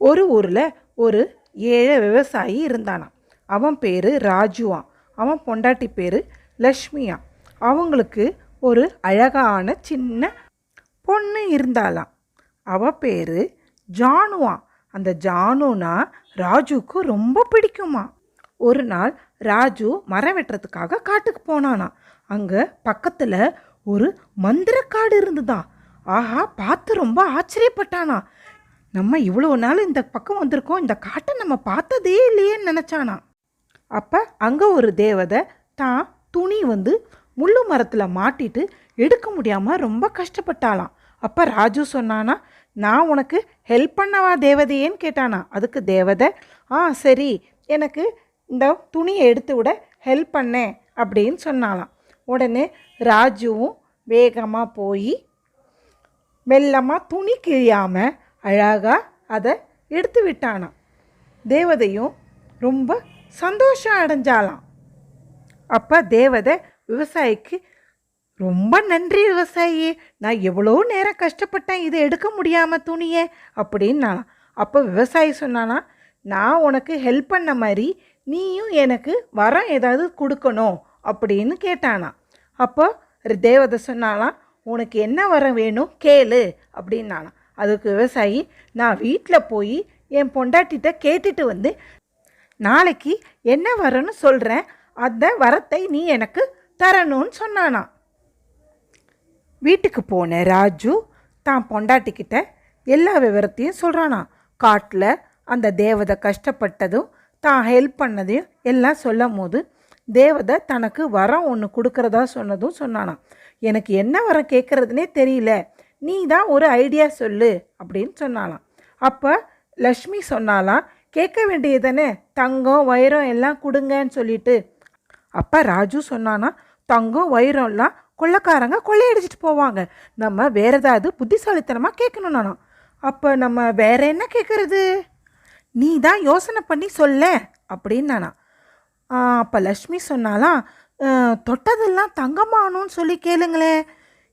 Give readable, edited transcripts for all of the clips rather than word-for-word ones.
ஒரு ஊரில் ஒரு ஏழை விவசாயி இருந்தானாம். அவன் பேர் ராஜுவான். அவன் பொண்டாட்டி பேர் லக்ஷ்மியா. அவங்களுக்கு ஒரு அழகான சின்ன பொண்ணு இருந்தாளாம். அவ பேர் ஜானுவான். அந்த ஜானுனா ராஜுவுக்கு ரொம்ப பிடிக்குமா. ஒரு நாள் ராஜு மரம் வெட்டுறதுக்காக காட்டுக்கு போனானா. அங்கே பக்கத்தில் ஒரு மந்திரக்காடு இருந்துதான். ஆஹா, பார்த்து ரொம்ப ஆச்சரியப்பட்டானா. நம்ம இவ்வளோ நாள் இந்த பக்கம் வந்திருக்கோம், இந்த காட்டை நம்ம பார்த்ததே இல்லையேன்னு நினச்சானா. அப்போ அங்கே ஒரு தேவதை தான் துணி முள்ளு மரத்தில் மாட்டிட்டு எடுக்க முடியாமல் ரொம்ப கஷ்டப்பட்டாளாம். அப்போ ராஜு சொன்னானா, நான் உனக்கு ஹெல்ப் பண்ணவா தேவதையேன்னு கேட்டானா. அதுக்கு தேவதை, சரி, எனக்கு இந்த துணியை எடுத்து விட ஹெல்ப் பண்ணேன் அப்படின்னு சொன்னாலாம். உடனே ராஜுவும் வேகமாக போய் மெல்லமாக துணி கிழியாமல் அழகாக அதை எடுத்து விட்டானாம். தேவதையும் ரொம்ப சந்தோஷம் அடைஞ்சாலாம். அப்போ தேவதை விவசாயிக்கு, ரொம்ப நன்றி விவசாயி, நான் எவ்வளோ நேரம் கஷ்டப்பட்டேன் இதை எடுக்க முடியாமல் துணியை அப்படின்னாலாம். அப்போ விவசாயி சொன்னானா, நான் உனக்கு ஹெல்ப் பண்ண மாதிரி நீயும் எனக்கு வரம் ஏதாவது கொடுக்கணும் அப்படின்னு கேட்டானா. அப்போ தேவதை சொன்னாலாம், உனக்கு என்ன வரம் வேணும் கேளு அப்படின்னாலாம். அதுக்கு விவசாயி, நான் வீட்டில் போய் என் பொண்டாட்டிகிட்ட கேட்டுட்டு நாளைக்கு என்ன வரன்னு சொல்கிறேன், அந்த வரத்தை நீ எனக்கு தரணும்னு சொன்னானா. வீட்டுக்கு போன ராஜு தான் பொண்டாட்டிக்கிட்ட எல்லா விவரத்தையும் சொல்கிறானா. காட்டில் அந்த தேவதை கஷ்டப்பட்டதும் தான் ஹெல்ப் பண்ணதையும் எல்லாம் சொல்லும் போது தேவதை தனக்கு வரம் ஒன்று கொடுக்குறதா சொன்னதும் சொன்னானா. எனக்கு என்ன வரம் கேட்குறதுனே தெரியல, நீ தான் ஒரு ஐடியா சொல்லு அப்படின்னு சொன்னாலாம். அப்போ லக்ஷ்மி சொன்னாலாம், கேட்க வேண்டியது தானே, தங்கம் வைரம் எல்லாம் கொடுங்கன்னு சொல்லிட்டு. அப்போ ராஜு சொன்னானா, தங்கம் வைரம்லாம் கொள்ளைக்காரங்க கொள்ளையடிச்சிட்டு போவாங்க, நம்ம வேற ஏதாவது புத்திசாலித்தனமாக கேட்கணும்னா. அப்போ நம்ம வேற என்ன கேட்குறது, நீ தான் யோசனை பண்ணி சொல்ல அப்படின்னானா. அப்போ லக்ஷ்மி சொன்னாலாம், தொட்டதெல்லாம் தங்கமானோன்னு சொல்லி கேளுங்களேன்,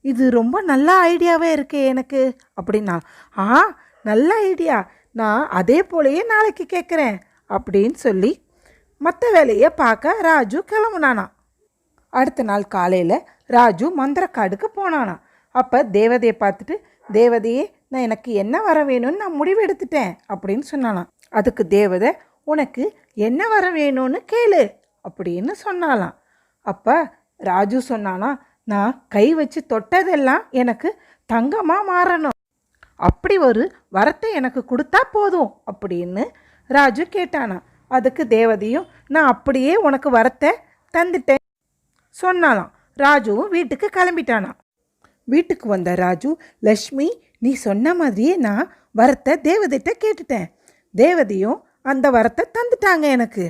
இது ரொம்ப நல்ல ஐடியாவே இருக்கே எனக்கு அப்படின்னா. நல்ல ஐடியா, நான் அதே போலையே நாளைக்கு கேட்குறேன் அப்படின்னு சொல்லி மற்ற வேலையை பார்க்க ராஜு கிளம்புனானா. அடுத்த நாள் காலையில் ராஜு மந்திரக்காடுக்கு போனானா. அப்போ தேவதையை பார்த்துட்டு, தேவதையே, நான் எனக்கு என்ன வர வேணும்னு நான் முடிவு எடுத்துட்டேன் அப்படின்னு சொன்னாலாம். அதுக்கு தேவதை, உனக்கு என்ன வர வேணும்னு கேளு அப்படின்னு சொன்னாலாம். அப்போ ராஜு சொன்னானா, நான் கை வச்சு தொட்டதெல்லாம் எனக்கு தங்கமாக மாறணும், அப்படி ஒரு வரத்தை எனக்கு கொடுத்தா போதும் அப்படின்னு ராஜு கேட்டானா. அதுக்கு தேவதையும், நான் அப்படியே உனக்கு வரத்தை தந்துட்டேன் சொன்னாலாம். ராஜுவும் வீட்டுக்கு கிளம்பிட்டானா. வீட்டுக்கு வந்த ராஜு, லக்ஷ்மி, நீ சொன்ன மாதிரியே நான் வரத்தை தேவதைகிட்ட கேட்டுட்டேன், தேவதையும் அந்த வரத்தை தந்துட்டாங்க எனக்கு.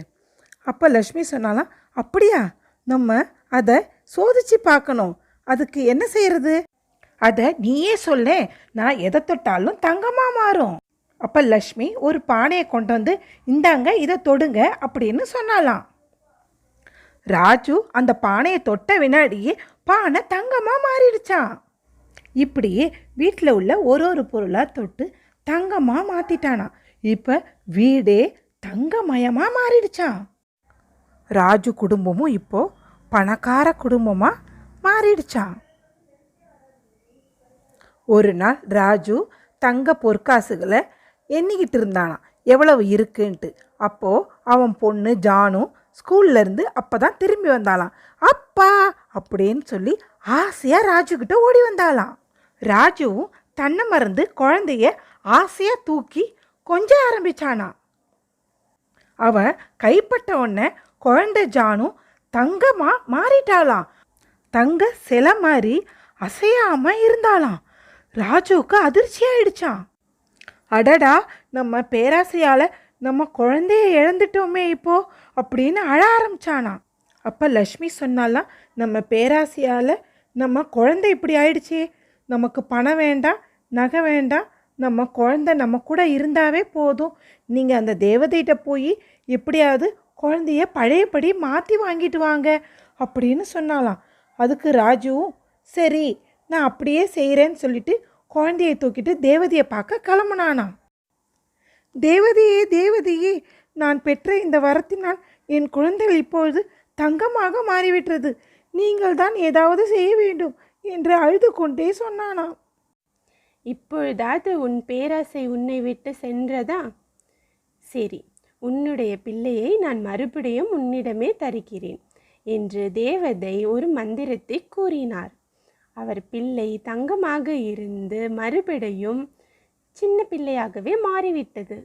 அப்போ லக்ஷ்மி சொன்னாலாம், அப்படியா, நம்ம அதை சோதிச்சு பார்க்கணும், அதுக்கு என்ன செய்யறது, அதை நீயே சொல்ல, நான் எதை தொட்டாலும் தங்கமாக மாறும். அப்போ லக்ஷ்மி ஒரு பானையை கொண்டு இந்தாங்க, இதை தொடுங்க அப்படின்னு சொன்னாலாம். ராஜு அந்த பானையை தொட்ட வினாடியே பானை தங்கமாக மாறிடுச்சான். இப்படியே வீட்டில் உள்ள ஒரு பொருளாக தொட்டு தங்கமாக மாற்றிட்டானா. இப்போ வீடே தங்கமயமாக மாறிடுச்சான். ராஜு குடும்பமும் இப்போ பணக்கார குடும்பமாக மாறிடுச்சான். ஒரு நாள் ராஜு தங்க பொற்காசுகளை எண்ணிக்கிட்டு இருந்தானா, எவ்வளவு இருக்குன்ட்டு. அப்போது அவன் பொண்ணு ஜானு ஸ்கூல்லேருந்து அப்போ தான் திரும்பி வந்தாலாம். அப்பா அப்படின்னு சொல்லி ஆசையாக ராஜுக்கிட்ட ஓடி வந்தாலாம். ராஜுவும் தன்னை மறந்து குழந்தைய ஆசையாக தூக்கி கொஞ்ச ஆரம்பிச்சானா. அவன் கைப்பட்ட உடனே குழந்தை ஜானு தங்கமாக மாறிட்டாளாம். தங்க சிலை மாதிரி அசையாமல் இருந்தாளாம். ராஜுவுக்கு அதிர்ச்சி ஆயிடுச்சான். அடடா, நம்ம பேராசையால் நம்ம குழந்தைய இழந்துட்டோமே இப்போ அப்படின்னு அழ ஆரம்பிச்சானா. அப்போ லக்ஷ்மி சொன்னாலாம், நம்ம பேராசையால் நம்ம குழந்தை இப்படி ஆயிடுச்சே, நமக்கு பணம் வேண்டாம், நகை வேண்டாம், நம்ம குழந்தை நம்ம கூட இருந்தாவே போதும், நீங்கள் அந்த தேவதைகிட்ட போய் எப்படியாவது குழந்தைய பழையபடி மாற்றி வாங்கிட்டு வாங்க அப்படின்னு சொன்னாலாம். அதுக்கு ராஜுவும், சரி, நான் அப்படியே செய்கிறேன்னு சொல்லிட்டு குழந்தையை தூக்கிட்டு தேவதையை பார்க்க கிளம்புனானா. தேவதையே தேவதையே, நான் பெற்ற இந்த வரத்தினால் என் குழந்தைகள் இப்பொழுது தங்கமாக மாறிவிட்டது. நீங்கள் தான் ஏதாவது செய்ய வேண்டும் என்று அழுது கொண்டே சொன்னானாம். இப்பொழுதாவது உன் பேராசை உன்னை விட்டு சென்றதா? சரி, உன்னுடைய பிள்ளையை நான் மறுபடியும் உன்னிடமே தருகிறேன் என்று தேவதை ஒரு மந்திரத்தை கூறினார். அவர் பிள்ளை தங்கமாக இருந்து மறுபடியும் சின்ன பிள்ளையாகவே மாறிவிட்டது.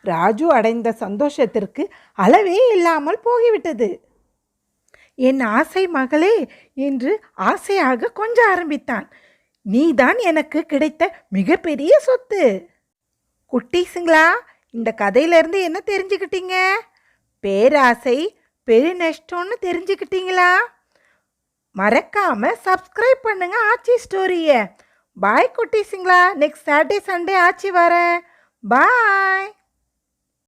ராஜு அடைந்த சந்தோஷத்திற்கு அளவே இல்லாமல் போகிவிட்டது. என் ஆசை மகளே என்று ஆசையாக கொஞ்ச ஆரம்பித்தான். நீதான் எனக்கு கிடைத்த மிகப்பெரிய சொத்து. குட்டீஸுங்களா, இந்த கதையிலேருந்து என்ன தெரிஞ்சுக்கிட்டீங்க? பேராசை பெரு நஷ்டம்னு தெரிஞ்சுக்கிட்டீங்களா? மறக்காம சப்ஸ்கிரைப் பண்ணுங்க ஆச்சி ஸ்டோரியை. பாய் குட்டீஸுங்களா, நெக்ஸ்ட் சாட்டர்டே சண்டே ஆச்சி வரேன். பாய்.